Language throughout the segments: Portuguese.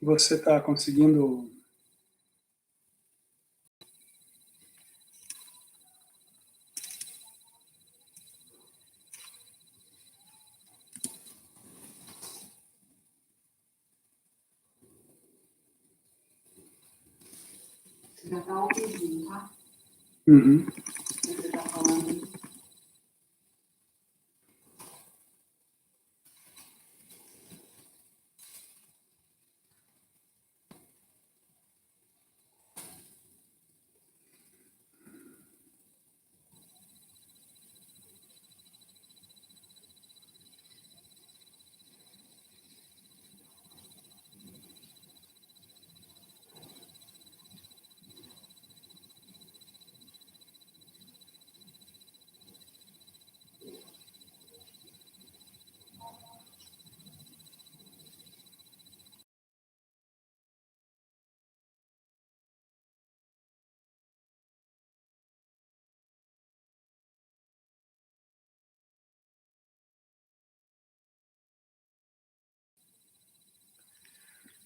você está conseguindo... Você já está ouvindo, tá? Uhum. Você está falando.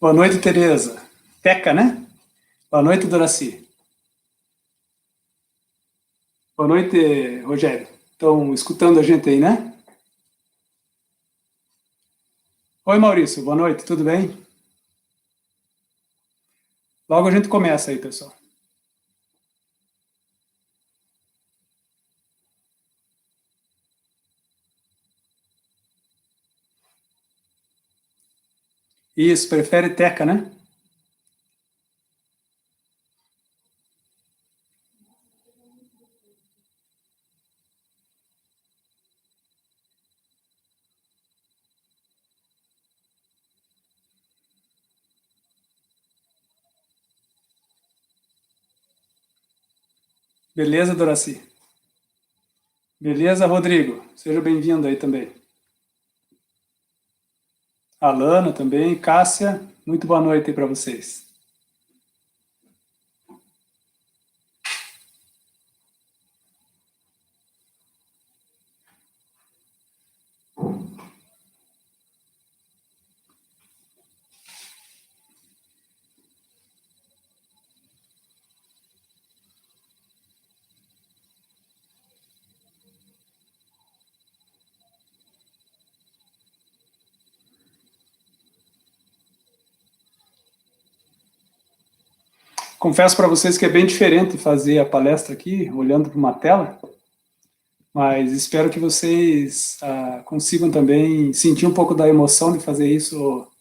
Boa noite, Tereza. Teca, né? Boa noite, Doraci. Boa noite, Rogério. Estão escutando a gente aí, né? Oi, Maurício. Boa noite, tudo bem? Logo a gente começa aí, pessoal. Isso, prefere Teca, né? Beleza, Doraci? Beleza, Rodrigo? Seja bem-vindo aí também. Alana também, Cássia, muito boa noite aí para vocês. Confesso para vocês que é bem diferente fazer a palestra aqui, olhando para uma tela, mas espero que vocês consigam também sentir um pouco da emoção de fazer isso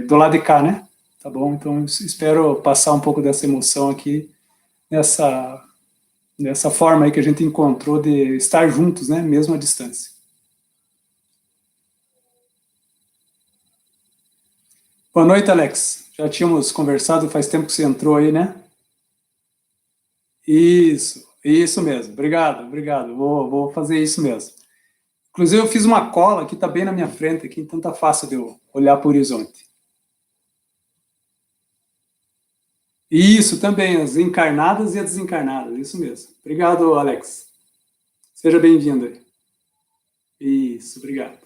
do lado de cá, né? Tá bom? Então, espero passar um pouco dessa emoção aqui, nessa forma aí que a gente encontrou de estar juntos, né? Mesmo à distância. Boa noite, Alex. Já tínhamos conversado, faz tempo que você entrou aí, né? Isso mesmo. Obrigado, obrigado. Vou fazer isso mesmo. Inclusive, eu fiz uma cola que está bem na minha frente aqui, então tá fácil de eu olhar para o horizonte. Isso também, as encarnadas e as desencarnadas, isso mesmo. Obrigado, Alex. Seja bem-vindo aí. Isso, obrigado.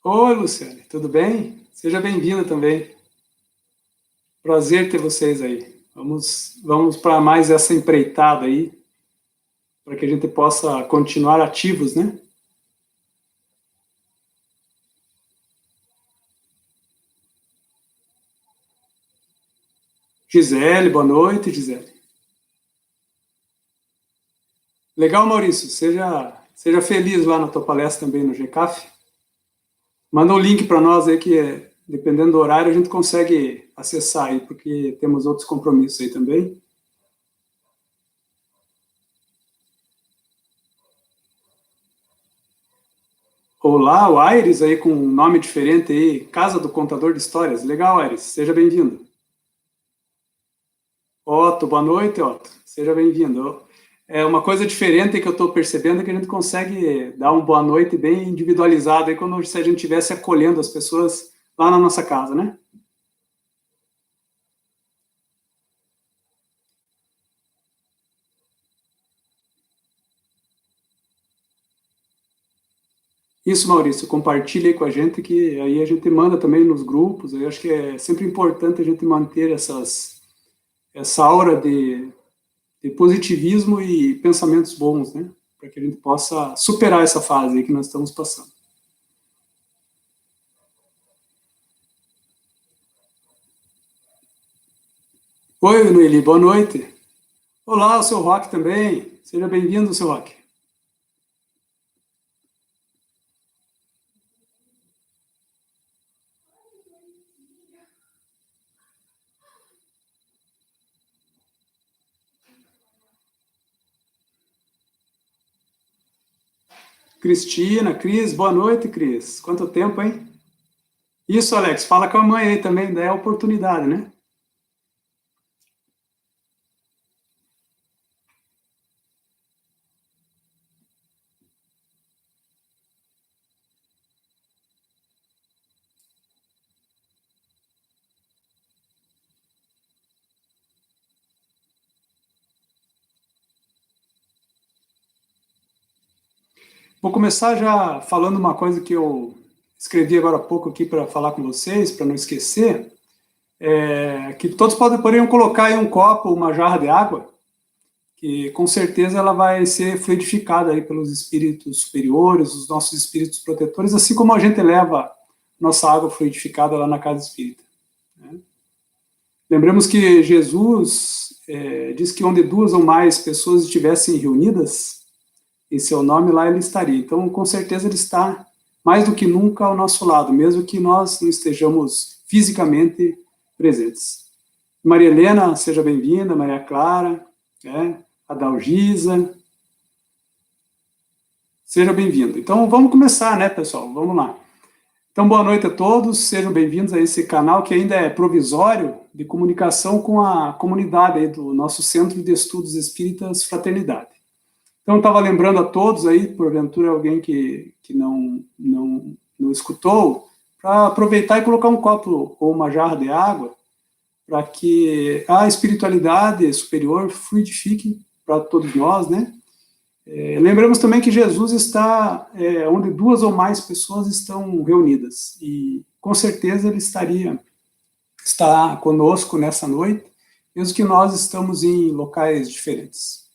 Oi, Luciane, tudo bem? Seja bem-vinda também. Prazer ter vocês aí. Vamos para mais essa empreitada aí, para que a gente possa continuar ativos, né? Gisele, boa noite, Gisele. Legal, Maurício, seja feliz lá na tua palestra também no GCAF. Manda um link para nós aí que, dependendo do horário, a gente consegue acessar aí, porque temos outros compromissos aí também. Olá, o Aires aí com um nome diferente aí, Casa do Contador de Histórias. Legal, Aires, seja bem-vindo. Otto, boa noite, Otto. Seja bem-vindo. É uma coisa diferente que eu estou percebendo, é que a gente consegue dar uma boa noite bem individualizada, aí quando se a gente estivesse acolhendo as pessoas lá na nossa casa, né? Isso, Maurício, compartilha aí com a gente, que aí a gente manda também nos grupos. Eu acho que é sempre importante a gente manter essa aura de positivismo e pensamentos bons, né? Para que a gente possa superar essa fase aí que nós estamos passando. Oi, Noeli, boa noite. Olá, o seu Rock também. Seja bem-vindo, seu Rock. Cristina, Cris, boa noite, Cris. Quanto tempo, hein? Isso, Alex, fala com a mãe aí também, daí é a oportunidade, né? Vou começar já falando uma coisa que eu escrevi agora há pouco aqui para falar com vocês, para não esquecer, que todos poderiam colocar aí um copo, uma jarra de água, que com certeza ela vai ser fluidificada aí pelos espíritos superiores, os nossos espíritos protetores, assim como a gente leva nossa água fluidificada lá na casa espírita, né? Lembramos que Jesus diz que onde duas ou mais pessoas estivessem reunidas, em seu nome, lá ele estaria. Então, com certeza, ele está mais do que nunca ao nosso lado, mesmo que nós não estejamos fisicamente presentes. Maria Helena, seja bem-vinda, Maria Clara, a Dalgisa, seja bem-vindo. Então, vamos começar, né, pessoal? Vamos lá. Então, boa noite a todos, sejam bem-vindos a esse canal que ainda é provisório de comunicação com a comunidade aí do nosso Centro de Estudos Espíritas Fraternidade. Então, estava lembrando a todos aí, porventura alguém que não escutou, para aproveitar e colocar um copo ou uma jarra de água, para que a espiritualidade superior fluidifique para todos nós, né? Lembramos também que Jesus está onde duas ou mais pessoas estão reunidas, e com certeza ele está conosco nessa noite, mesmo que nós estamos em locais diferentes.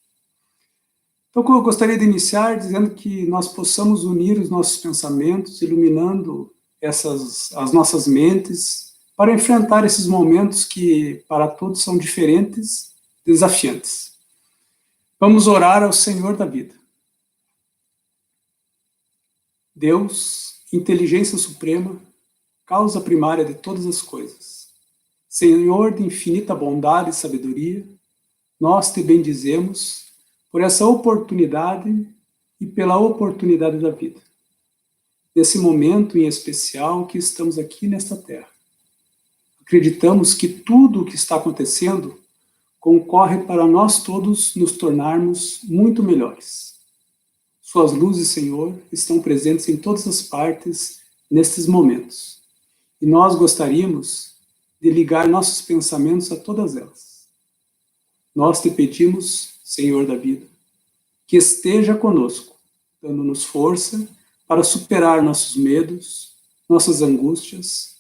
Então, eu gostaria de iniciar dizendo que nós possamos unir os nossos pensamentos, iluminando as nossas mentes, para enfrentar esses momentos que para todos são diferentes, desafiantes. Vamos orar ao Senhor da vida. Deus, inteligência suprema, causa primária de todas as coisas. Senhor de infinita bondade e sabedoria, nós te bendizemos por essa oportunidade e pela oportunidade da vida. Nesse momento em especial que estamos aqui nesta terra. Acreditamos que tudo o que está acontecendo concorre para nós todos nos tornarmos muito melhores. Suas luzes, Senhor, estão presentes em todas as partes nestes momentos. E nós gostaríamos de ligar nossos pensamentos a todas elas. Nós te pedimos, Senhor da vida, que esteja conosco, dando-nos força para superar nossos medos, nossas angústias,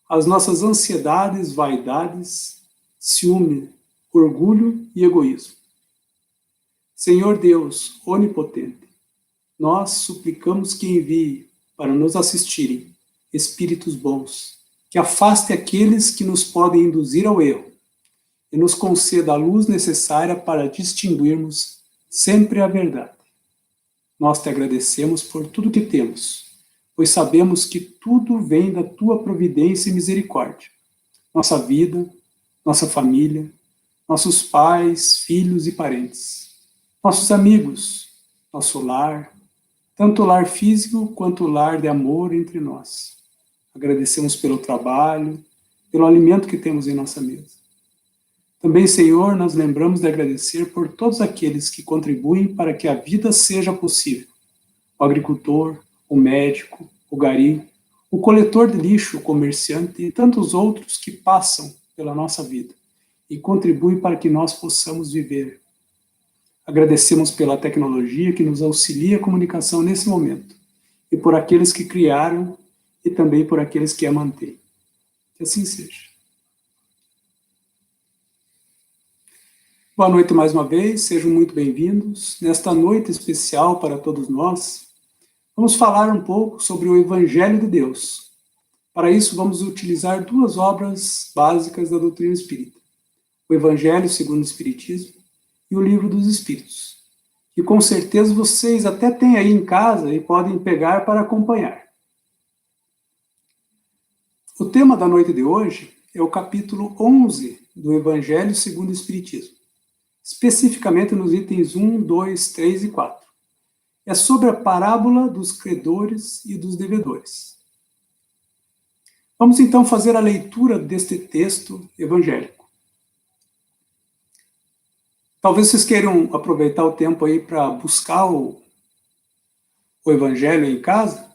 as nossas ansiedades, vaidades, ciúme, orgulho e egoísmo. Senhor Deus, onipotente, nós suplicamos que envie para nos assistirem espíritos bons, que afaste aqueles que nos podem induzir ao erro e nos conceda a luz necessária para distinguirmos sempre a verdade. Nós te agradecemos por tudo que temos, pois sabemos que tudo vem da tua providência e misericórdia. Nossa vida, nossa família, nossos pais, filhos e parentes, nossos amigos, nosso lar, tanto o lar físico quanto o lar de amor entre nós. Agradecemos pelo trabalho, pelo alimento que temos em nossa mesa. Também, Senhor, nós lembramos de agradecer por todos aqueles que contribuem para que a vida seja possível. O agricultor, o médico, o gari, o coletor de lixo, o comerciante e tantos outros que passam pela nossa vida e contribuem para que nós possamos viver. Agradecemos pela tecnologia que nos auxilia a comunicação nesse momento e por aqueles que criaram e também por aqueles que a mantêm. Que assim seja. Boa noite mais uma vez, sejam muito bem-vindos. Nesta noite especial para todos nós, vamos falar um pouco sobre o Evangelho de Deus. Para isso, vamos utilizar duas obras básicas da doutrina espírita: o Evangelho segundo o Espiritismo e o Livro dos Espíritos, que com certeza vocês até têm aí em casa e podem pegar para acompanhar. O tema da noite de hoje é o capítulo 11 do Evangelho segundo o Espiritismo, especificamente nos itens 1, 2, 3 e 4. É sobre a parábola dos credores e dos devedores. Vamos então fazer a leitura deste texto evangélico. Talvez vocês queiram aproveitar o tempo aí para buscar o Evangelho em casa.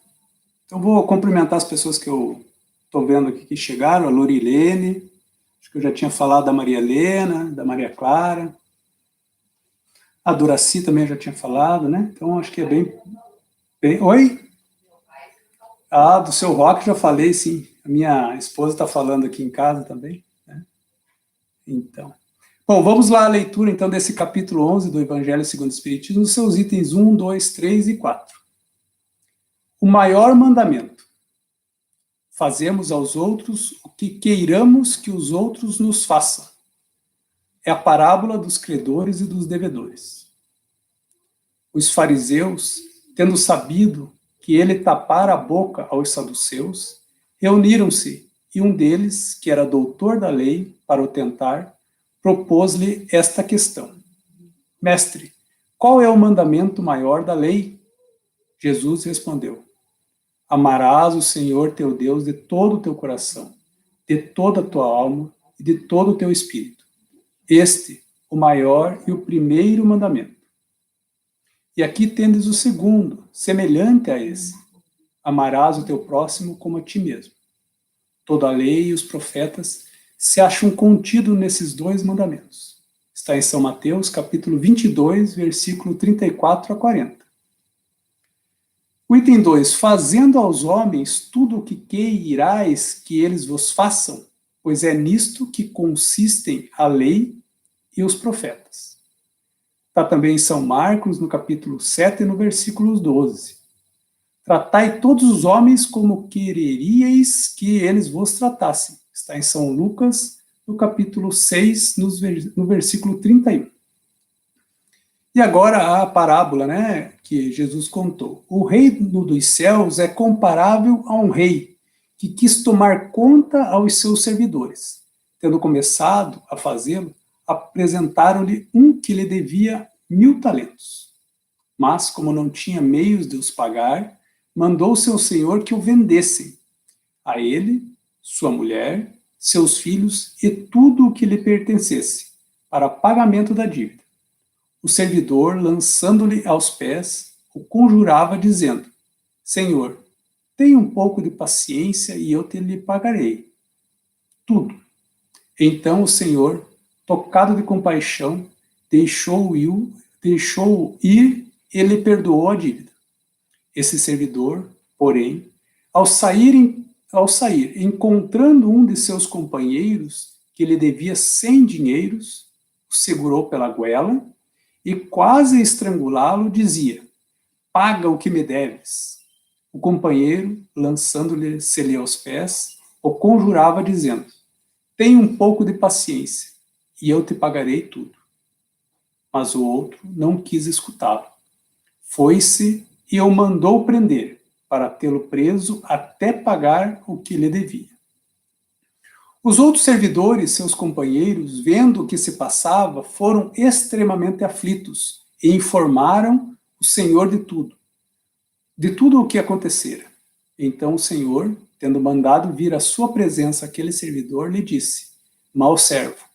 Então vou cumprimentar as pessoas que eu estou vendo aqui que chegaram, a Lorilene, acho que eu já tinha falado da Maria Helena, da Maria Clara, a Duraci também eu já tinha falado, né? Então acho que é bem... Oi? Ah, do seu Rock já falei, sim. A minha esposa está falando aqui em casa também, né? Então... Bom, vamos lá à leitura, então, desse capítulo 11 do Evangelho segundo o Espiritismo, nos seus itens 1, 2, 3 e 4. O maior mandamento. Fazemos aos outros o que queiramos que os outros nos façam. É a parábola dos credores e dos devedores. Os fariseus, tendo sabido que ele tapara a boca aos saduceus, reuniram-se, e um deles, que era doutor da lei, para o tentar, propôs-lhe esta questão: Mestre, qual é o mandamento maior da lei? Jesus respondeu: Amarás o Senhor teu Deus de todo o teu coração, de toda a tua alma e de todo o teu espírito. Este, o maior e o primeiro mandamento. E aqui tendes o segundo, semelhante a esse: amarás o teu próximo como a ti mesmo. Toda a lei e os profetas se acham contidos nesses dois mandamentos. Está em São Mateus, capítulo 22, versículo 34 a 40. O item 2, fazendo aos homens tudo o que queirais que eles vos façam, pois é nisto que consistem a lei e os profetas. Está também em São Marcos, no capítulo 7, no versículo 12. Tratai todos os homens como quereríeis que eles vos tratassem. Está em São Lucas, no capítulo 6, no versículo 31. E agora a parábola, né, que Jesus contou. O reino dos céus é comparável a um rei que quis tomar conta aos seus servidores. Tendo começado a fazê-lo, apresentaram-lhe um que lhe devia 1000 talentos. Mas, como não tinha meios de os pagar, mandou seu senhor que o vendessem. A ele, sua mulher, seus filhos e tudo o que lhe pertencesse, para pagamento da dívida. O servidor, lançando-lhe aos pés, o conjurava, dizendo: Senhor, tenha um pouco de paciência e eu te lhe pagarei tudo. Então o Senhor, tocado de compaixão, deixou-o ir e lhe perdoou a dívida. Esse servidor, porém, ao sair, encontrando um de seus companheiros que lhe devia 100 dinheiros, o segurou pela goela e, quase a estrangulá-lo, dizia: Paga o que me deves. O companheiro, lançando-lhe aos pés, o conjurava, dizendo: Tenha um pouco de paciência, e eu te pagarei tudo. Mas o outro não quis escutá-lo. Foi-se e o mandou prender, para tê-lo preso até pagar o que lhe devia. Os outros servidores, seus companheiros, vendo o que se passava, foram extremamente aflitos e informaram o Senhor de tudo o que acontecera. Então o Senhor, tendo mandado vir à sua presença aquele servidor, lhe disse: Mau servo,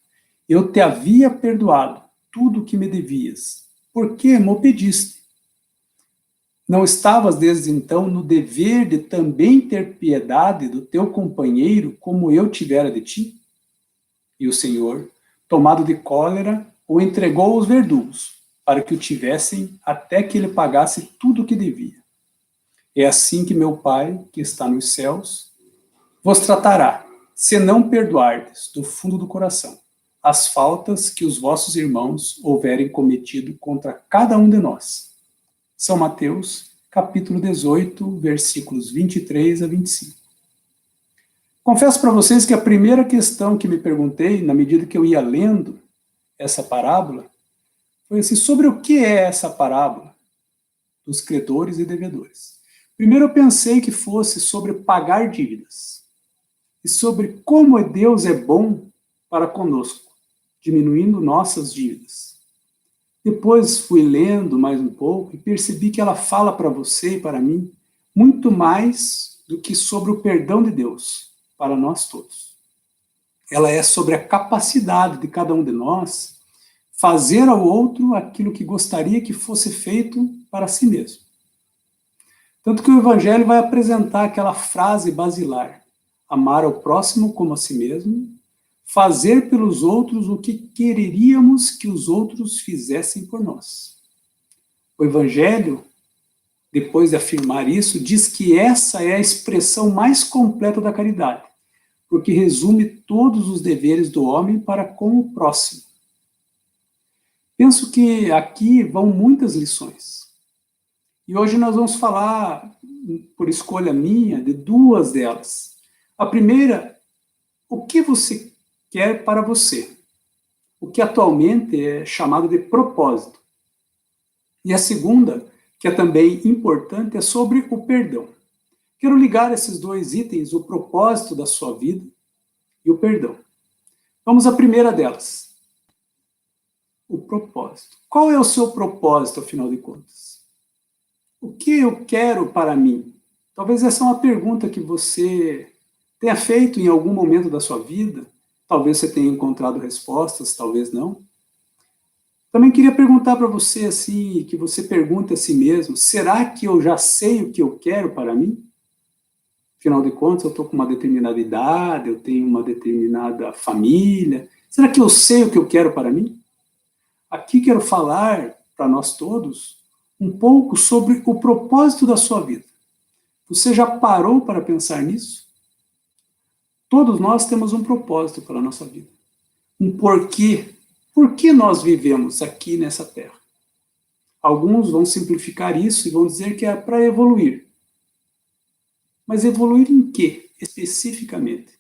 Eu te havia perdoado tudo o que me devias. Por que me pediste? Não estavas desde então no dever de também ter piedade do teu companheiro como eu tivera de ti? E o Senhor, tomado de cólera, o entregou aos verdugos, para que o tivessem até que ele pagasse tudo o que devia. É assim que meu Pai, que está nos céus, vos tratará, se não perdoardes do fundo do coração as faltas que os vossos irmãos houverem cometido contra cada um de nós. São Mateus, capítulo 18, versículos 23 a 25. Confesso para vocês que a primeira questão que me perguntei, na medida que eu ia lendo essa parábola, foi assim, sobre o que é essa parábola dos credores e devedores. Primeiro eu pensei que fosse sobre pagar dívidas e sobre como Deus é bom para conosco, diminuindo nossas dívidas. Depois fui lendo mais um pouco e percebi que ela fala para você e para mim muito mais do que sobre o perdão de Deus para nós todos. Ela é sobre a capacidade de cada um de nós fazer ao outro aquilo que gostaria que fosse feito para si mesmo. Tanto que o Evangelho vai apresentar aquela frase basilar: amar ao próximo como a si mesmo, fazer pelos outros o que quereríamos que os outros fizessem por nós. O Evangelho, depois de afirmar isso, diz que essa é a expressão mais completa da caridade, porque resume todos os deveres do homem para com o próximo. Penso que aqui vão muitas lições. E hoje nós vamos falar, por escolha minha, de duas delas. A primeira, o que você quer para você? O que atualmente é chamado de propósito. E a segunda, que é também importante, é sobre o perdão. Quero ligar esses dois itens, o propósito da sua vida e o perdão. Vamos à primeira delas. O propósito. Qual é o seu propósito, afinal de contas? O que eu quero para mim? Talvez essa é uma pergunta que você tenha feito em algum momento da sua vida. Talvez você tenha encontrado respostas, talvez não. Também queria perguntar para você, assim, que você pergunte a si mesmo, será que eu já sei o que eu quero para mim? Afinal de contas, eu estou com uma determinada idade, eu tenho uma determinada família. Será que eu sei o que eu quero para mim? Aqui quero falar para nós todos um pouco sobre o propósito da sua vida. Você já parou para pensar nisso? Todos nós temos um propósito para a nossa vida. Um porquê. Por que nós vivemos aqui nessa terra? Alguns vão simplificar isso e vão dizer que é para evoluir. Mas evoluir em quê, especificamente?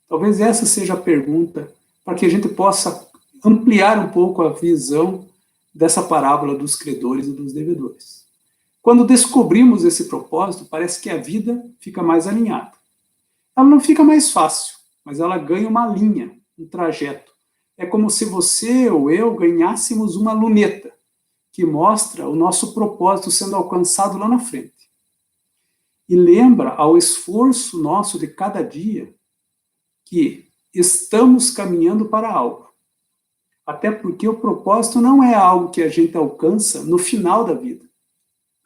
Talvez essa seja a pergunta para que a gente possa ampliar um pouco a visão dessa parábola dos credores e dos devedores. Quando descobrimos esse propósito, parece que a vida fica mais alinhada. Ela não fica mais fácil, mas ela ganha uma linha, um trajeto. É como se você ou eu ganhássemos uma luneta que mostra o nosso propósito sendo alcançado lá na frente. E lembra ao esforço nosso de cada dia que estamos caminhando para algo. Até porque o propósito não é algo que a gente alcança no final da vida.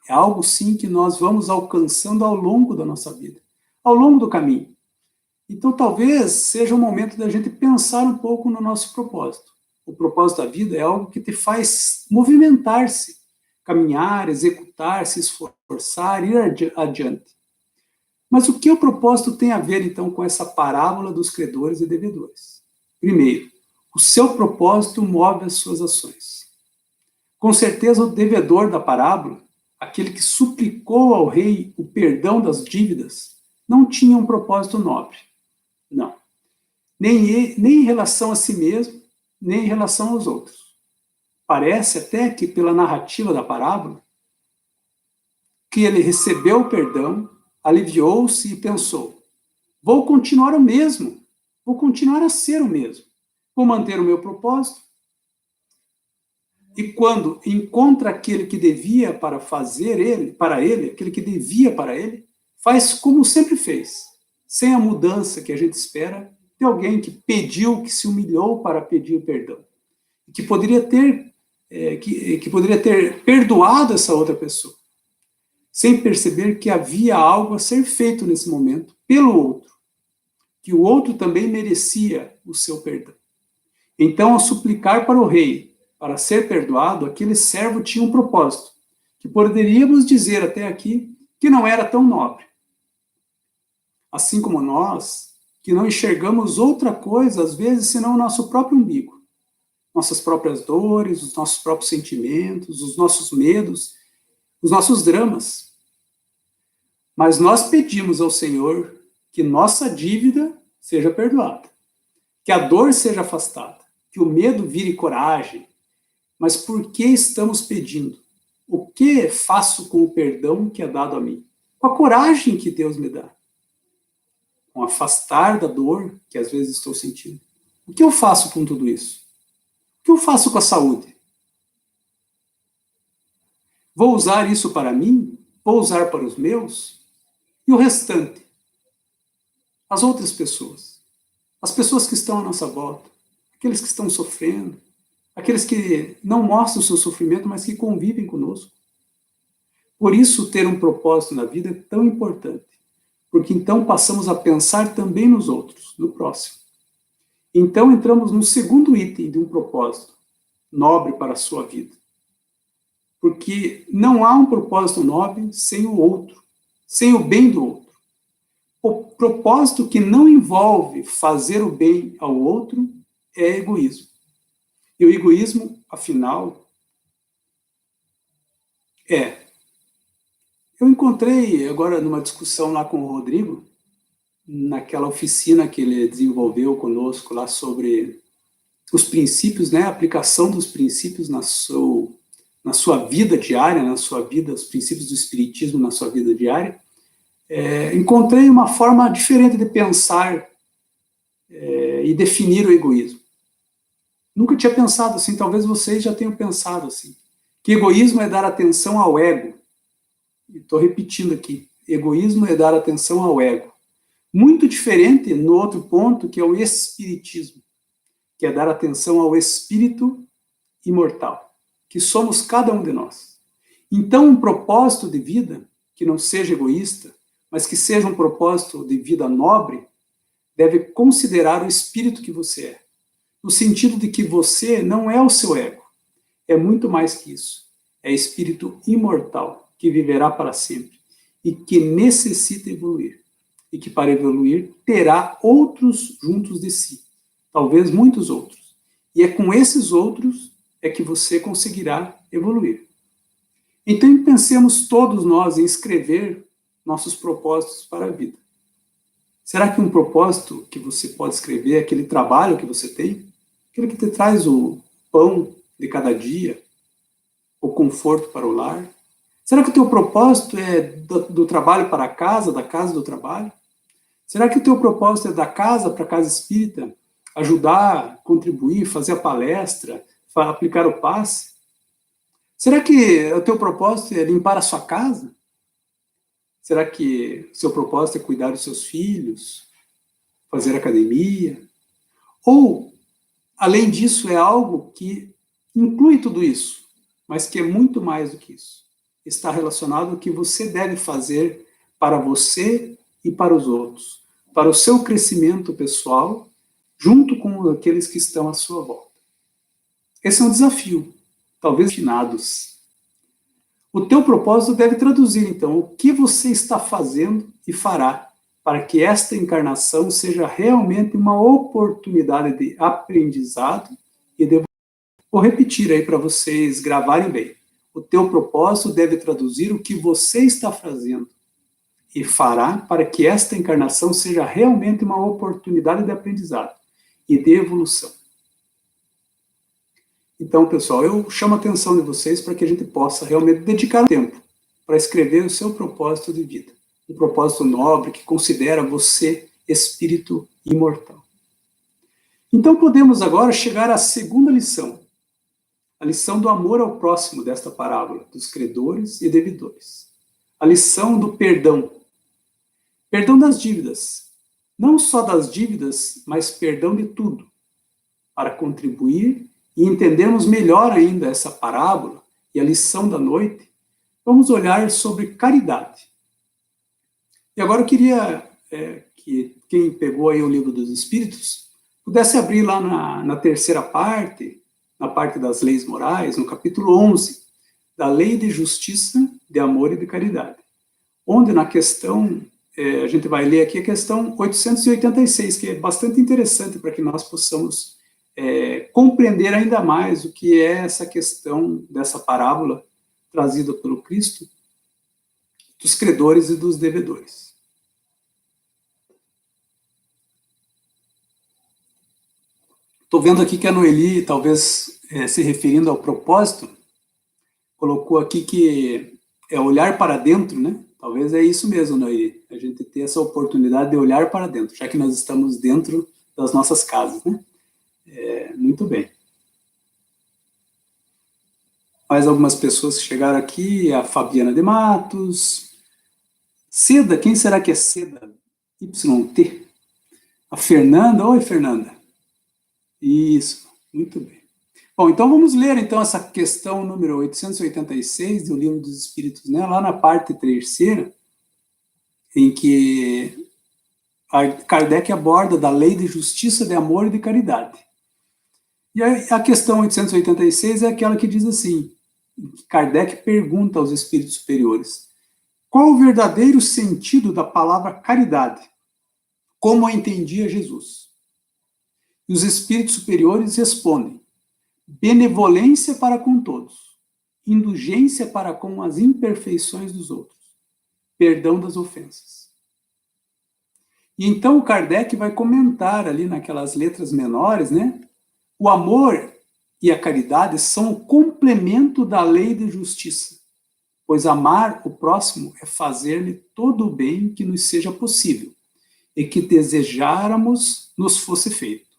É algo, sim, que nós vamos alcançando ao longo da nossa vida, ao longo do caminho. Então, talvez seja o momento da gente pensar um pouco no nosso propósito. O propósito da vida é algo que te faz movimentar-se, caminhar, executar, se esforçar, ir adiante. Mas o que o propósito tem a ver, então, com essa parábola dos credores e devedores? Primeiro, o seu propósito move as suas ações. Com certeza, o devedor da parábola, aquele que suplicou ao rei o perdão das dívidas, não tinha um propósito nobre. Não. Nem em relação a si mesmo, nem em relação aos outros. Parece até que, pela narrativa da parábola, que ele recebeu o perdão, aliviou-se e pensou: vou continuar o mesmo, vou continuar a ser o mesmo, vou manter o meu propósito. E quando encontra aquele que devia para ele, aquele que devia para ele, faz como sempre fez, sem a mudança que a gente espera, de alguém que pediu, que se humilhou para pedir perdão, que poderia ter perdoado essa outra pessoa, sem perceber que havia algo a ser feito nesse momento pelo outro, que o outro também merecia o seu perdão. Então, ao suplicar para o rei para ser perdoado, aquele servo tinha um propósito, que poderíamos dizer até aqui que não era tão nobre. Assim como nós, que não enxergamos outra coisa, às vezes, senão o nosso próprio umbigo, nossas próprias dores, os nossos próprios sentimentos, os nossos medos, os nossos dramas. Mas nós pedimos ao Senhor que nossa dívida seja perdoada, que a dor seja afastada, que o medo vire coragem. Mas por que estamos pedindo? O que faço com o perdão que é dado a mim? Com a coragem que Deus me dá? Com afastar da dor que às vezes estou sentindo? O que eu faço com tudo isso? O que eu faço com a saúde? Vou usar isso para mim? Vou usar para os meus? E o restante? As outras pessoas? As pessoas que estão à nossa volta? Aqueles que estão sofrendo? Aqueles que não mostram o seu sofrimento, mas que convivem conosco? Por isso, ter um propósito na vida é tão importante, porque então passamos a pensar também nos outros, no próximo. Então entramos no segundo item de um propósito nobre para a sua vida. Porque não há um propósito nobre sem o outro, sem o bem do outro. O propósito que não envolve fazer o bem ao outro é egoísmo. E o egoísmo, afinal, Eu encontrei agora numa discussão lá com o Rodrigo, naquela oficina que ele desenvolveu conosco lá sobre os princípios, né, a aplicação dos princípios na sua vida diária, na sua vida, os princípios do espiritismo na sua vida diária. Encontrei uma forma diferente de pensar e definir o egoísmo. Nunca tinha pensado assim, talvez vocês já tenham pensado assim, que egoísmo é dar atenção ao ego. Estou repetindo aqui, egoísmo é dar atenção ao ego. Muito diferente no outro ponto, que é o espiritismo, que é dar atenção ao espírito imortal, que somos cada um de nós. Então, um propósito de vida, que não seja egoísta, mas que seja um propósito de vida nobre, deve considerar o espírito que você é, no sentido de que você não é o seu ego, é muito mais que isso, é espírito imortal, que viverá para sempre, e que necessita evoluir, e que para evoluir terá outros juntos de si, talvez muitos outros, e é com esses outros que você conseguirá evoluir. Então pensemos todos nós em escrever nossos propósitos para a vida. Será que um propósito que você pode escrever é aquele trabalho que você tem? Aquele que te traz o pão de cada dia, o conforto para o lar? Será que o teu propósito é do trabalho para a casa, da casa do trabalho? Será que o teu propósito é da casa para a casa espírita? Ajudar, contribuir, fazer a palestra, aplicar o passe? Será que o teu propósito é limpar a sua casa? Será que o seu propósito é cuidar dos seus filhos? Fazer academia? Ou, além disso, é algo que inclui tudo isso, mas que é muito mais do que isso? Está relacionado ao que você deve fazer para você e para os outros, para o seu crescimento pessoal, junto com aqueles que estão à sua volta. Esse é um desafio, talvez finados. O teu propósito deve traduzir, então, o que você está fazendo e fará para que esta encarnação seja realmente uma oportunidade de aprendizado e de... Vou repetir aí para vocês gravarem bem. O teu propósito deve traduzir o que você está fazendo e fará para que esta encarnação seja realmente uma oportunidade de aprendizado e de evolução. Então, pessoal, eu chamo a atenção de vocês para que a gente possa realmente dedicar tempo para escrever o seu propósito de vida. Um propósito nobre que considera você espírito imortal. Então, podemos agora chegar à segunda lição. A lição do amor ao próximo desta parábola, dos credores e devedores. A lição do perdão. Perdão das dívidas. não só das dívidas, mas perdão de tudo, para contribuir e entendermos melhor ainda essa parábola e a lição da noite, vamos olhar sobre caridade. E agora eu queria que quem pegou aí o Livro dos Espíritos pudesse abrir lá na terceira parte, na parte das leis morais, no capítulo 11, da lei de justiça, de amor e de caridade, onde na questão, a gente vai ler aqui a questão 886, que é bastante interessante para que nós possamos compreender ainda mais o que é essa questão dessa parábola trazida pelo Cristo, dos credores e dos devedores. Estou vendo aqui que a Noeli, talvez se referindo ao propósito, colocou aqui que é olhar para dentro, né? Talvez é isso mesmo, Noeli, a gente ter essa oportunidade de olhar para dentro, já que nós estamos dentro das nossas casas, né? Muito bem. Mais algumas pessoas que chegaram aqui, a Fabiana de Matos, Seda, quem será que é Seda? YT. A Fernanda, oi Fernanda. Isso, muito bem. Bom, então vamos ler então essa questão número 886 do Livro dos Espíritos, né? Lá na parte terceira, em que Kardec aborda da lei de justiça, de amor e de caridade. E a questão 886 é aquela que diz assim, Kardec pergunta aos espíritos superiores, qual o verdadeiro sentido da palavra caridade? Como a entendia Jesus? E os espíritos superiores respondem, benevolência para com todos, indulgência para com as imperfeições dos outros, perdão das ofensas. E então o Kardec vai comentar ali naquelas letras menores, né? O amor e a caridade são o complemento da lei de justiça, pois amar o próximo é fazer-lhe todo o bem que nos seja possível e que desejáramos nos fosse feito.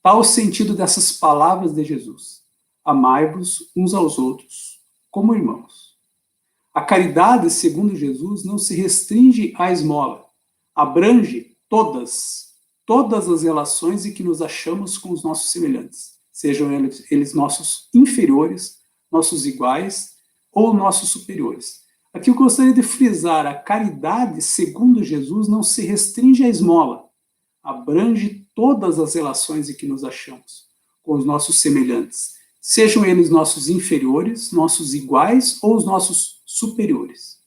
Tal o sentido dessas palavras de Jesus. Amai-vos uns aos outros, como irmãos. A caridade, segundo Jesus, não se restringe à esmola, abrange todas as relações em que nos achamos com os nossos semelhantes, sejam eles nossos inferiores, nossos iguais ou nossos superiores. Aqui eu gostaria de frisar, a caridade, segundo Jesus, não se restringe à esmola, abrange todas as relações em que nos achamos com os nossos semelhantes, sejam eles nossos inferiores, nossos iguais ou os nossos superiores.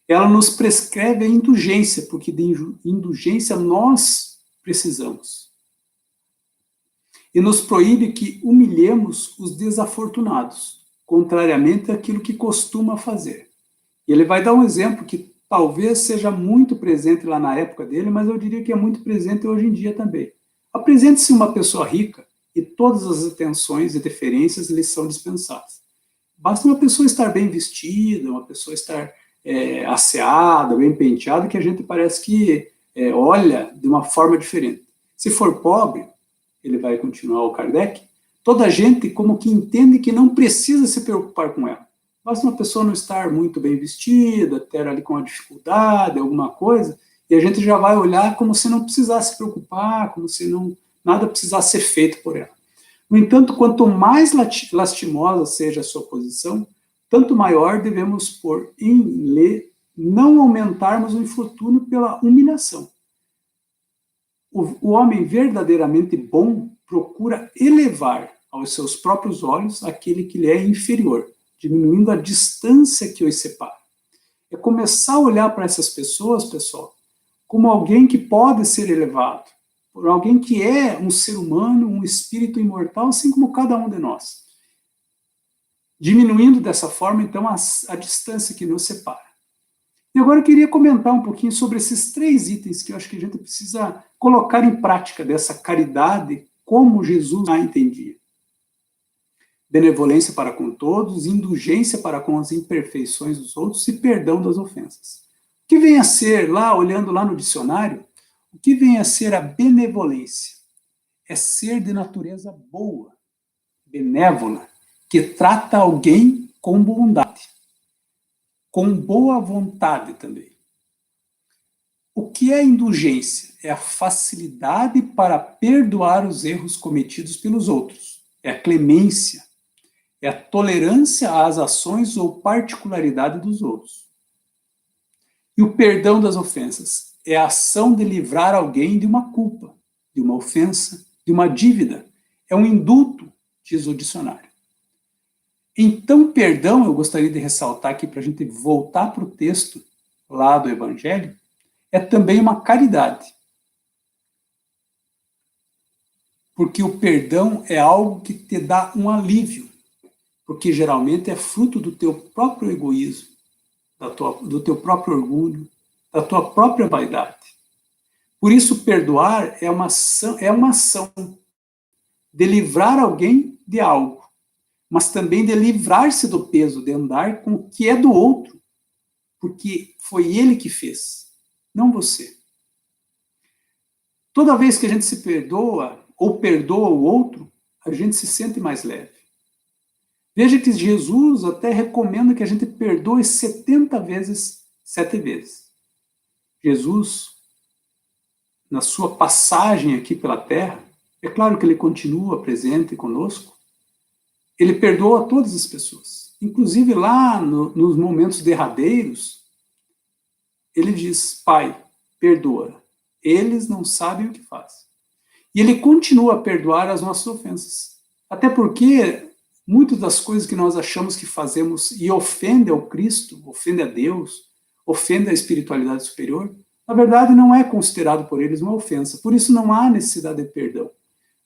Ela nos prescreve a indulgência, porque de indulgência nós precisamos. E nos proíbe que humilhemos os desafortunados, contrariamente àquilo que costuma fazer. E ele vai dar um exemplo que talvez seja muito presente lá na época dele, mas eu diria que é muito presente hoje em dia também. Apresente-se uma pessoa rica e todas as atenções e deferências lhe são dispensadas. Basta uma pessoa estar bem vestida, uma pessoa estar asseada, bem penteada, que a gente parece que olha de uma forma diferente. Se for pobre, ele vai continuar o Kardec, toda a gente como que entende que não precisa se preocupar com ela. Basta uma pessoa não estar muito bem vestida, ter ali com uma dificuldade, alguma coisa, e a gente já vai olhar como se não precisasse se preocupar, como se nada precisasse ser feito por ela. No entanto, quanto mais lastimosa seja a sua posição, tanto maior devemos pôr em não aumentarmos o infortúnio pela humilhação. O homem verdadeiramente bom procura elevar aos seus próprios olhos aquele que lhe é inferior, diminuindo a distância que os separa. É começar a olhar para essas pessoas, pessoal, como alguém que pode ser elevado, por alguém que é um ser humano, um espírito imortal, assim como cada um de nós. Diminuindo dessa forma, então, a distância que nos separa. E agora eu queria comentar um pouquinho sobre esses 3 itens que eu acho que a gente precisa colocar em prática dessa caridade como Jesus a entendia. Benevolência para com todos, indulgência para com as imperfeições dos outros e perdão das ofensas. O que vem a ser, olhando lá no dicionário, o que vem a ser a benevolência? É ser de natureza boa, benévola, que trata alguém com bondade, com boa vontade também. O que é indulgência? É a facilidade para perdoar os erros cometidos pelos outros. É a clemência. É a tolerância às ações ou particularidade dos outros. E o perdão das ofensas é a ação de livrar alguém de uma culpa, de uma ofensa, de uma dívida. É um indulto, diz o dicionário. Então, perdão, eu gostaria de ressaltar aqui para a gente voltar para o texto lá do Evangelho, é também uma caridade. Porque o perdão é algo que te dá um alívio, porque geralmente é fruto do teu próprio egoísmo, do teu próprio orgulho, da tua própria vaidade. Por isso, perdoar é uma ação de livrar alguém de algo, mas também de livrar-se do peso, de andar com o que é do outro, porque foi ele que fez, não você. Toda vez que a gente se perdoa, ou perdoa o outro, a gente se sente mais leve. Veja que Jesus até recomenda que a gente perdoe 70 vezes, 7 vezes. Jesus, na sua passagem aqui pela terra, é claro que ele continua presente conosco, ele perdoa todas as pessoas. Inclusive lá nos momentos derradeiros, ele diz, Pai, perdoa. Eles não sabem o que fazem. E ele continua a perdoar as nossas ofensas. Até porque muitas das coisas que nós achamos que fazemos e ofende ao Cristo, ofende a Deus, ofende a espiritualidade superior, na verdade não é considerado por eles uma ofensa. Por isso não há necessidade de perdão.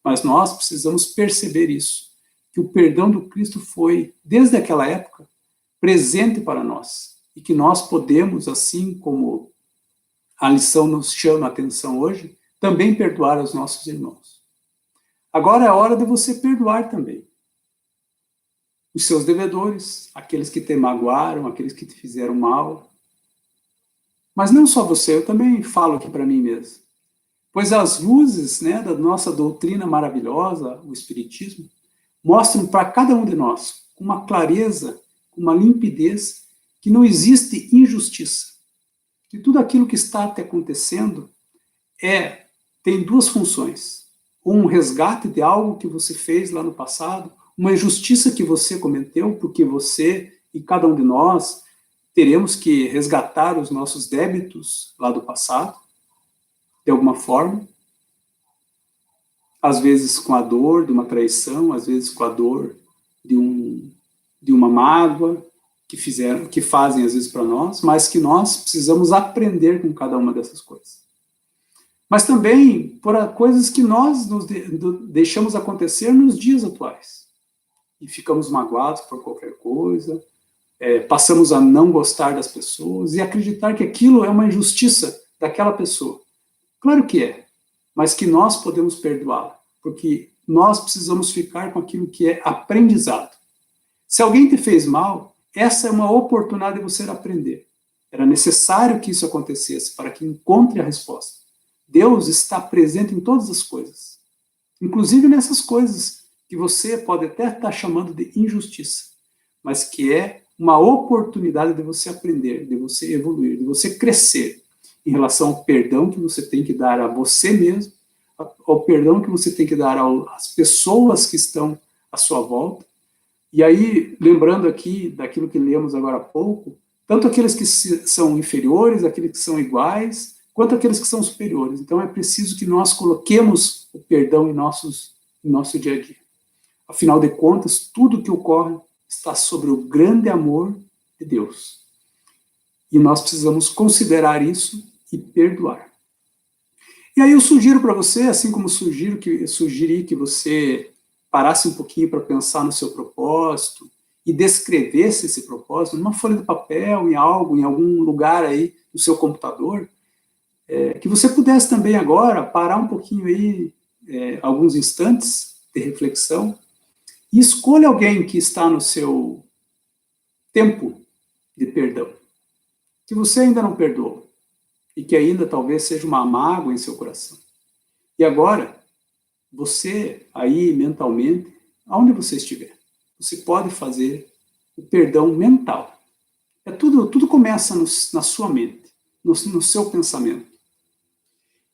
Mas nós precisamos perceber isso, que o perdão do Cristo foi, desde aquela época, presente para nós. E que nós podemos, assim como a lição nos chama a atenção hoje, também perdoar os nossos irmãos. Agora é a hora de você perdoar também os seus devedores, aqueles que te magoaram, aqueles que te fizeram mal. Mas não só você, eu também falo aqui para mim mesmo. Pois as luzes, né, da nossa doutrina maravilhosa, o Espiritismo, mostram para cada um de nós, com uma clareza, com uma limpidez, que não existe injustiça. Que tudo aquilo que está te acontecendo tem duas funções. Um resgate de algo que você fez lá no passado, uma injustiça que você cometeu, porque você e cada um de nós teremos que resgatar os nossos débitos lá do passado, de alguma forma, às vezes com a dor de uma traição, às vezes com a dor de uma mágoa que fazem às vezes para nós, mas que nós precisamos aprender com cada uma dessas coisas. Mas também por coisas que nós nos deixamos acontecer nos dias atuais. E ficamos magoados por qualquer coisa, passamos a não gostar das pessoas e acreditar que aquilo é uma injustiça daquela pessoa. Claro que é, mas que nós podemos perdoá-la, porque nós precisamos ficar com aquilo que é aprendizado. Se alguém te fez mal, essa é uma oportunidade de você aprender. Era necessário que isso acontecesse para que encontre a resposta. Deus está presente em todas as coisas, inclusive nessas coisas que você pode até estar chamando de injustiça, mas que é uma oportunidade de você aprender, de você evoluir, de você crescer em relação ao perdão que você tem que dar a você mesmo, ao perdão que você tem que dar às pessoas que estão à sua volta. E aí, lembrando aqui daquilo que lemos agora há pouco, tanto aqueles que são inferiores, aqueles que são iguais, quanto aqueles que são superiores. Então é preciso que nós coloquemos o perdão em nosso dia a dia. Afinal de contas, tudo que ocorre está sobre o grande amor de Deus. E nós precisamos considerar isso e perdoar. E aí eu sugiro para você, assim como sugeri que você parasse um pouquinho para pensar no seu propósito e descrevesse esse propósito numa folha de papel, em algum lugar aí no seu computador, que você pudesse também agora parar um pouquinho aí, alguns instantes de reflexão, e escolha alguém que está no seu tempo de perdão, que você ainda não perdoou, e que ainda talvez seja uma mágoa em seu coração. E agora, você aí mentalmente, aonde você estiver, você pode fazer o perdão mental. Tudo começa na sua mente, no seu pensamento.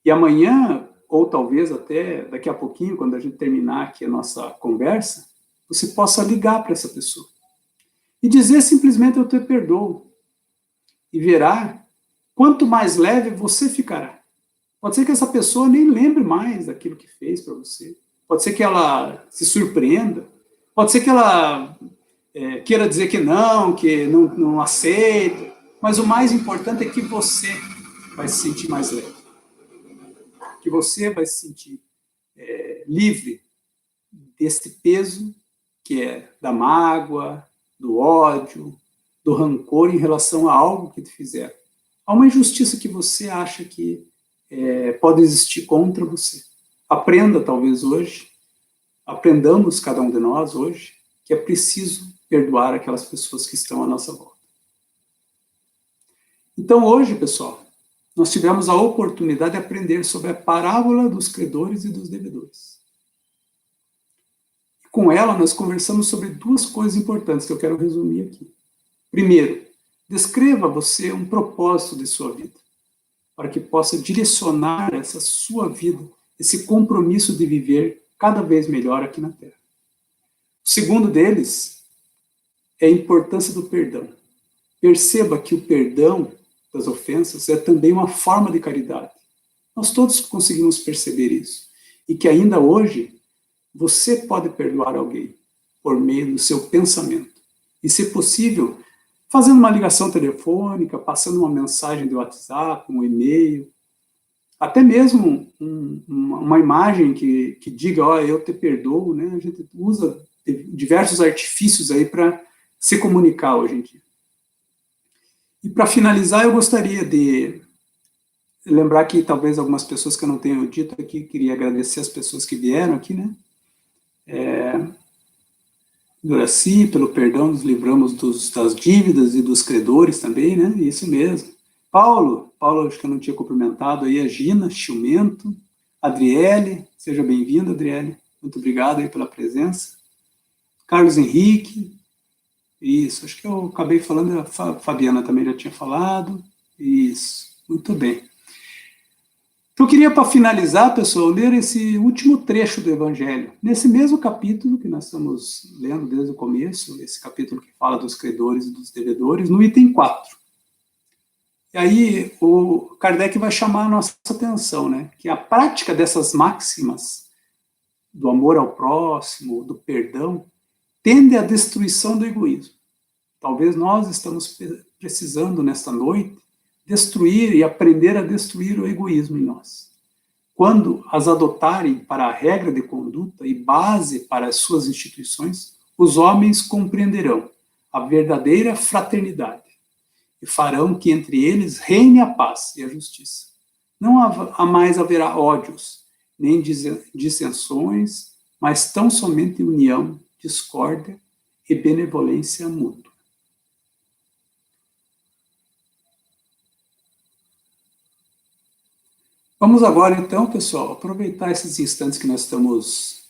E amanhã, ou talvez até daqui a pouquinho, quando a gente terminar aqui a nossa conversa, você possa ligar para essa pessoa e dizer simplesmente: eu te perdoo. E verá quanto mais leve você ficará. Pode ser que essa pessoa nem lembre mais daquilo que fez para você. Pode ser que ela se surpreenda. Pode ser que ela queira dizer que não aceita. Mas o mais importante é que você vai se sentir mais leve. Que você vai se sentir livre desse peso que é da mágoa, do ódio, do rancor em relação a algo que te fizeram. Há uma injustiça que você acha que pode existir contra você. Aprenda, talvez hoje, aprendamos cada um de nós hoje, que é preciso perdoar aquelas pessoas que estão à nossa volta. Então hoje, pessoal, nós tivemos a oportunidade de aprender sobre a parábola dos credores e dos devedores. Com ela, nós conversamos sobre duas coisas importantes que eu quero resumir aqui. Primeiro, descreva você um propósito de sua vida, para que possa direcionar essa sua vida, esse compromisso de viver cada vez melhor aqui na Terra. O segundo deles é a importância do perdão. Perceba que o perdão das ofensas é também uma forma de caridade. Nós todos conseguimos perceber isso. E que ainda hoje, você pode perdoar alguém por meio do seu pensamento. E, se possível, fazendo uma ligação telefônica, passando uma mensagem de WhatsApp, um e-mail, até mesmo uma imagem que diga: ó, eu te perdoo, né? A gente usa diversos artifícios aí para se comunicar hoje em dia. E para finalizar, eu gostaria de lembrar que talvez algumas pessoas que eu não tenho dito aqui, queria agradecer as pessoas que vieram aqui, né? Duraci, pelo perdão, nos livramos das dívidas e dos credores também, né? Isso mesmo. Paulo, acho que eu não tinha cumprimentado aí, a Gina, Chilmento, Adriele, seja bem-vinda, Adriele, muito obrigado aí pela presença. Carlos Henrique, isso, acho que eu acabei falando, a Fabiana também já tinha falado, isso, muito bem. Então, eu queria, para finalizar, pessoal, ler esse último trecho do Evangelho, nesse mesmo capítulo que nós estamos lendo desde o começo, esse capítulo que fala dos credores e dos devedores, no item 4. E aí o Kardec vai chamar a nossa atenção, né? Que a prática dessas máximas, do amor ao próximo, do perdão, tende à destruição do egoísmo. Talvez nós estamos precisando, nesta noite, destruir e aprender a destruir o egoísmo em nós. Quando as adotarem para a regra de conduta e base para as suas instituições, os homens compreenderão a verdadeira fraternidade e farão que entre eles reine a paz e a justiça. Não mais haverá ódios, nem dissensões, mas tão somente união, discórdia e benevolência mútua. Vamos agora, então, pessoal, aproveitar esses instantes que nós estamos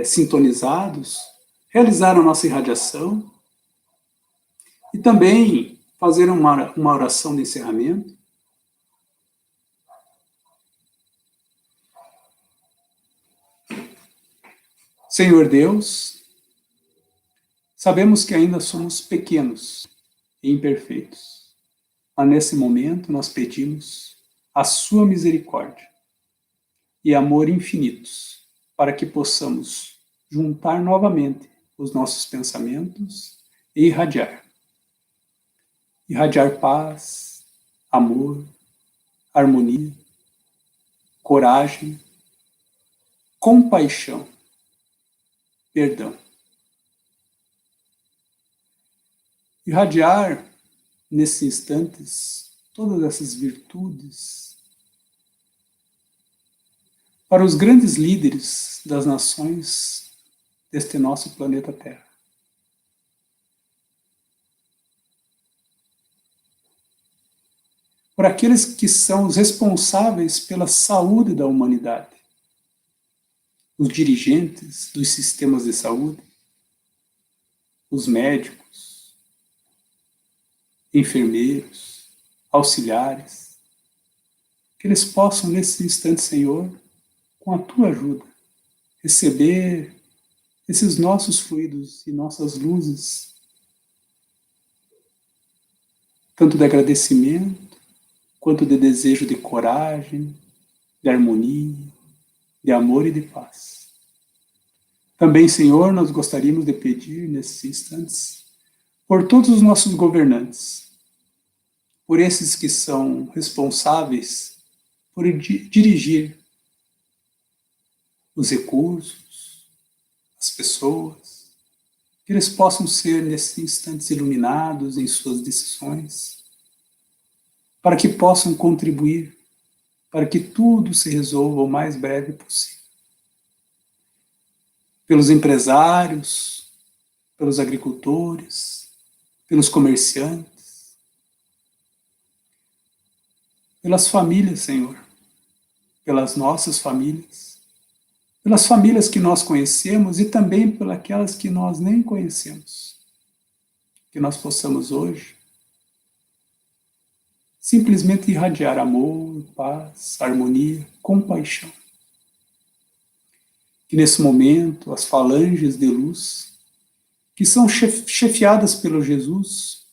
sintonizados, realizar a nossa irradiação e também fazer uma oração de encerramento. Senhor Deus, sabemos que ainda somos pequenos e imperfeitos, mas nesse momento nós pedimos a sua misericórdia e amor infinitos, para que possamos juntar novamente os nossos pensamentos e irradiar. Irradiar paz, amor, harmonia, coragem, compaixão, perdão. Irradiar, nesses instantes, todas essas virtudes para os grandes líderes das nações deste nosso planeta Terra. Por aqueles que são os responsáveis pela saúde da humanidade, os dirigentes dos sistemas de saúde, os médicos, enfermeiros, auxiliares, que eles possam, nesse instante, Senhor, com a Tua ajuda, receber esses nossos fluidos e nossas luzes, tanto de agradecimento, quanto de desejo de coragem, de harmonia, de amor e de paz. Também, Senhor, nós gostaríamos de pedir, nesses instantes, por todos os nossos governantes, por esses que são responsáveis por dirigir os recursos, as pessoas, que eles possam ser, nesses instantes, iluminados em suas decisões, para que possam contribuir, para que tudo se resolva o mais breve possível. Pelos empresários, pelos agricultores, pelos comerciantes, pelas famílias, Senhor, pelas nossas famílias, pelas famílias que nós conhecemos e também pelas que nós nem conhecemos. Que nós possamos hoje simplesmente irradiar amor, paz, harmonia, compaixão. Que nesse momento as falanges de luz, que são chefiadas pelo Jesus,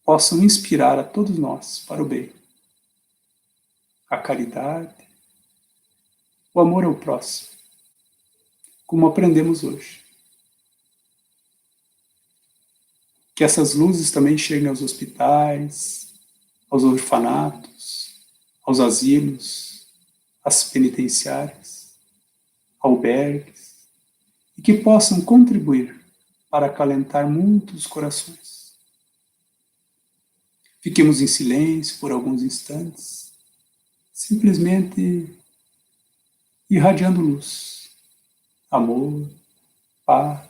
possam inspirar a todos nós para o bem, a caridade, o amor ao próximo, como aprendemos hoje. Que essas luzes também cheguem aos hospitais, aos orfanatos, aos asilos, às penitenciárias, albergues, e que possam contribuir para acalentar muitos corações. Fiquemos em silêncio por alguns instantes, simplesmente irradiando luz, amor, paz.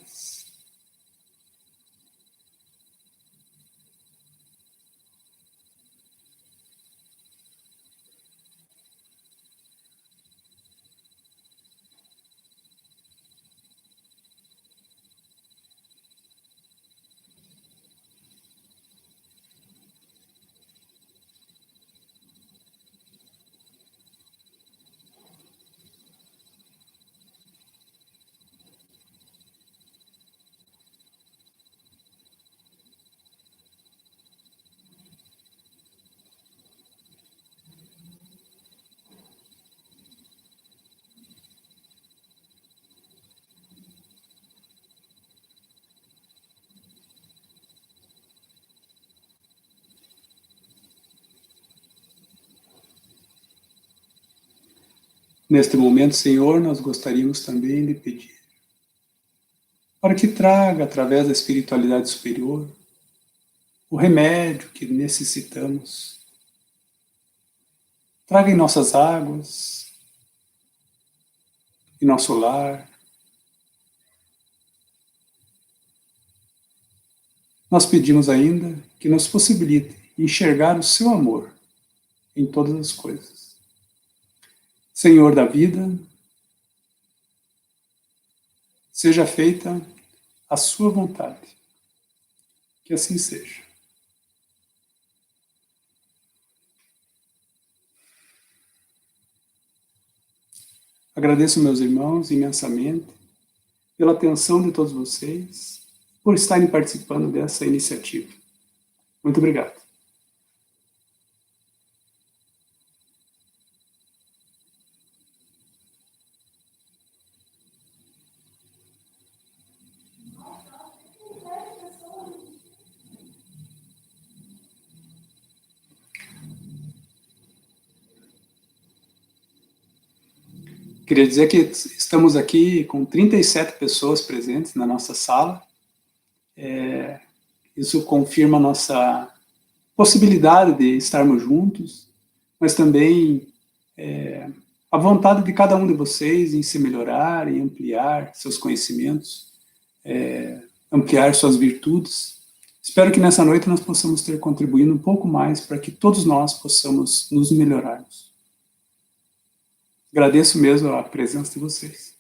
Neste momento, Senhor, nós gostaríamos também de pedir para que traga, através da espiritualidade superior, o remédio que necessitamos. Traga em nossas águas, em nosso lar. Nós pedimos ainda que nos possibilite enxergar o seu amor em todas as coisas. Senhor da vida, seja feita a sua vontade. Que assim seja. Agradeço, meus irmãos, imensamente pela atenção de todos vocês, por estarem participando dessa iniciativa. Muito obrigado. Queria dizer que estamos aqui com 37 pessoas presentes na nossa sala. Isso confirma a nossa possibilidade de estarmos juntos, mas também a vontade de cada um de vocês em se melhorar, em ampliar seus conhecimentos, ampliar suas virtudes. Espero que nessa noite nós possamos ter contribuído um pouco mais para que todos nós possamos nos melhorarmos. Agradeço mesmo a presença de vocês.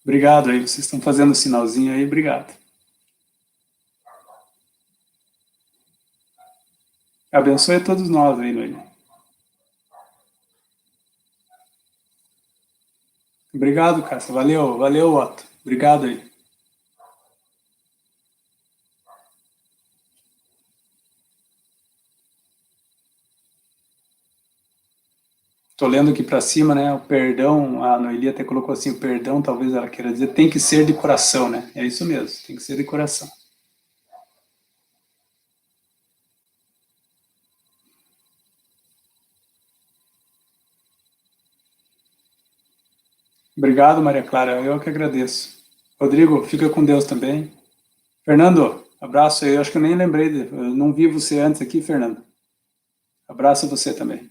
Obrigado aí, vocês estão fazendo o sinalzinho aí, obrigado. Abençoe a todos nós aí, Noeli. Obrigado, Cássia. Valeu, valeu, Otto. Obrigado aí. Estou lendo aqui para cima, né? O perdão, a Noeli até colocou assim, o perdão, talvez ela queira dizer, tem que ser de coração, né? É isso mesmo, tem que ser de coração. Obrigado, Maria Clara, eu que agradeço. Rodrigo, fica com Deus também. Fernando, abraço aí, eu acho que eu nem lembrei, eu não vi você antes aqui, Fernando. Abraço a você também.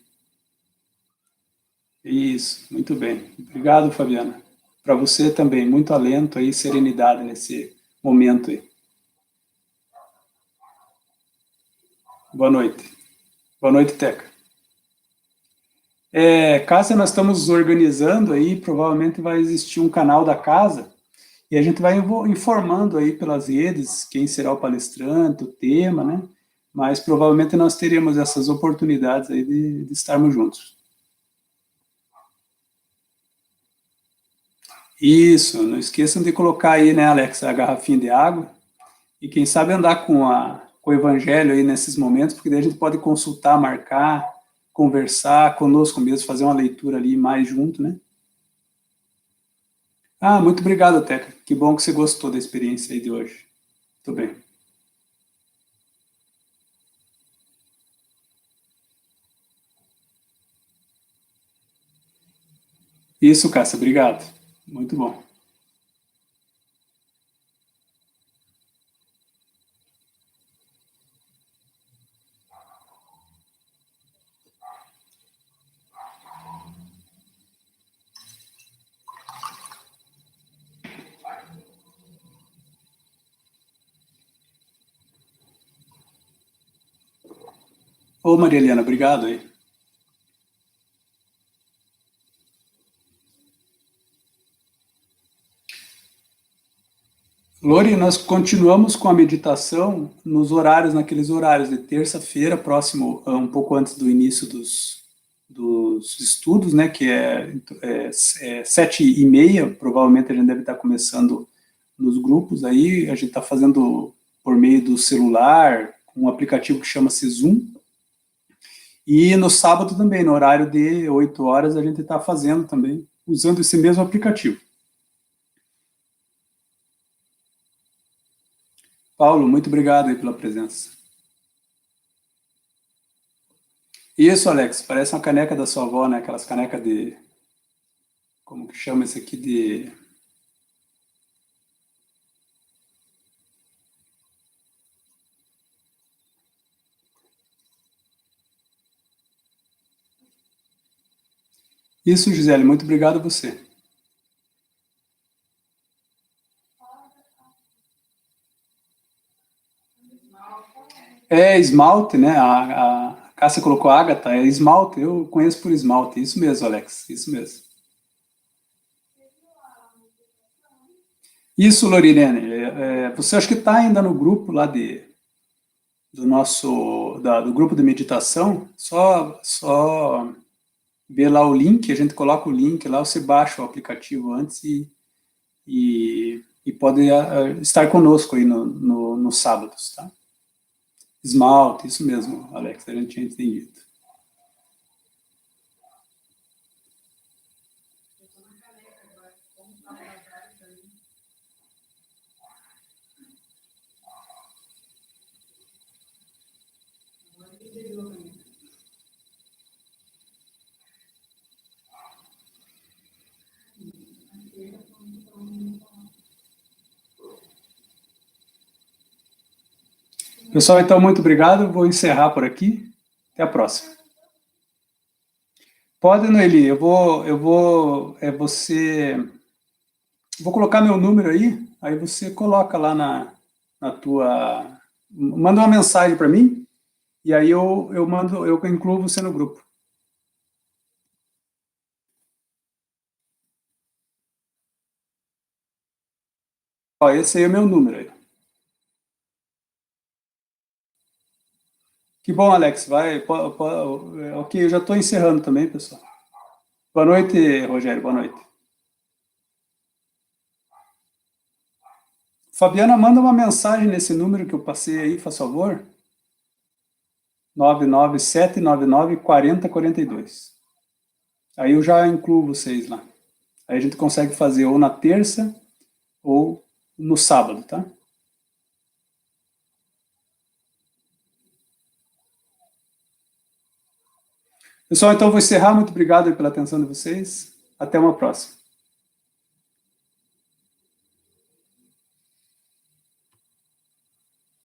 Isso, muito bem. Obrigado, Fabiana. Para você também, muito alento aí, serenidade nesse momento aí. Boa noite. Boa noite, Teca. Cássia, nós estamos organizando aí, provavelmente vai existir um canal da casa, e a gente vai informando aí pelas redes quem será o palestrante, o tema, né? Mas provavelmente nós teremos essas oportunidades aí de estarmos juntos. Isso, não esqueçam de colocar aí, né, Alex, a garrafinha de água, e quem sabe andar com o evangelho aí nesses momentos, porque daí a gente pode consultar, marcar, conversar conosco mesmo, fazer uma leitura ali mais junto, né? Ah, muito obrigado, Teca. Que bom que você gostou da experiência aí de hoje. Muito bem. Isso, Cássia, obrigado. Muito bom. Ô, Maria Helena, obrigado aí. Lori, nós continuamos com a meditação nos horários, naqueles horários de terça-feira, próximo, um pouco antes do início dos estudos, né, que é 7h30, provavelmente a gente deve estar começando nos grupos aí, a gente está fazendo por meio do celular, um aplicativo que chama-se Zoom, e no sábado também, no horário de 8 horas, a gente está fazendo também, usando esse mesmo aplicativo. Paulo, muito obrigado aí pela presença. Isso, Alex, parece uma caneca da sua avó, né? Aquelas canecas de. Como que chama isso aqui? De. Isso, Gisele, muito obrigado a você. É esmalte, né? A Cássia colocou Ágata, é esmalte, eu conheço por esmalte. Isso mesmo, Alex, isso mesmo. Isso, Lorirene, você acha que está ainda no grupo lá do grupo de meditação? Só ver lá o link, a gente coloca o link lá, você baixa o aplicativo antes e pode estar conosco aí nos sábados, tá? Esmalte, isso mesmo, Alex, a gente tinha entendido. Pessoal, então, muito obrigado. Vou encerrar por aqui. Até a próxima. Pode, Noeli, vou colocar meu número aí você coloca lá na tua, manda uma mensagem para mim, e aí eu incluo você no grupo. Ó, esse aí é o meu número aí. Que bom, Alex. Ok, eu já estou encerrando também, pessoal. Boa noite, Rogério. Boa noite. Fabiana, manda uma mensagem nesse número que eu passei aí, faz favor. 997994042. Aí eu já incluo vocês lá. Aí a gente consegue fazer ou na terça ou no sábado, tá? Pessoal, então vou encerrar. Muito obrigado pela atenção de vocês. Até uma próxima.